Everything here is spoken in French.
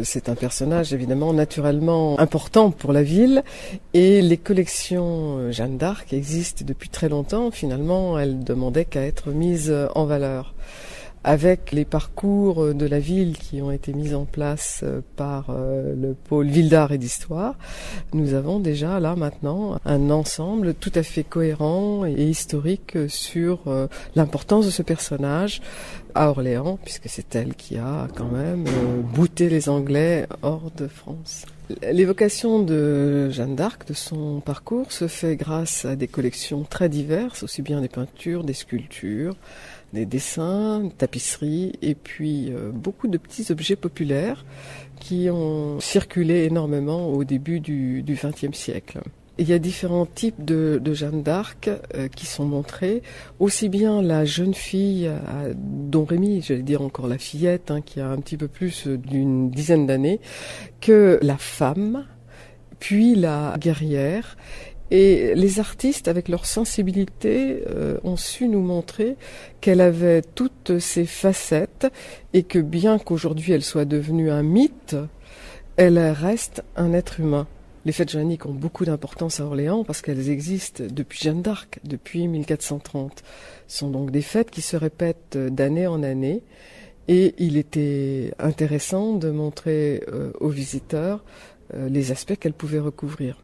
C'est un personnage évidemment naturellement important pour la ville et les collections Jeanne d'Arc existent depuis très longtemps. Finalement, elles demandaient qu'à être mises en valeur. Avec les parcours de la ville qui ont été mis en place par le pôle Ville d'Art et d'Histoire, nous avons déjà là maintenant un ensemble tout à fait cohérent et historique sur l'importance de ce personnage à Orléans, puisque c'est elle qui a quand même bouté les Anglais hors de France. L'évocation de Jeanne d'Arc, de son parcours, se fait grâce à des collections très diverses, aussi bien des peintures, des sculptures, des dessins, des tapisseries et puis beaucoup de petits objets populaires qui ont circulé énormément au début du XXe siècle. Il y a différents types de Jeanne d'Arc qui sont montrés, aussi bien la jeune fille Don Rémy, j'allais dire encore la fillette, qui a un petit peu plus d'une dizaine d'années, que la femme, puis la guerrière. Et les artistes, avec leur sensibilité, ont su nous montrer qu'elle avait toutes ses facettes et que bien qu'aujourd'hui elle soit devenue un mythe, elle reste un être humain. Les fêtes joanniques ont beaucoup d'importance à Orléans parce qu'elles existent depuis Jeanne d'Arc, depuis 1430. Ce sont donc des fêtes qui se répètent d'année en année et il était intéressant de montrer aux visiteurs les aspects qu'elles pouvaient recouvrir.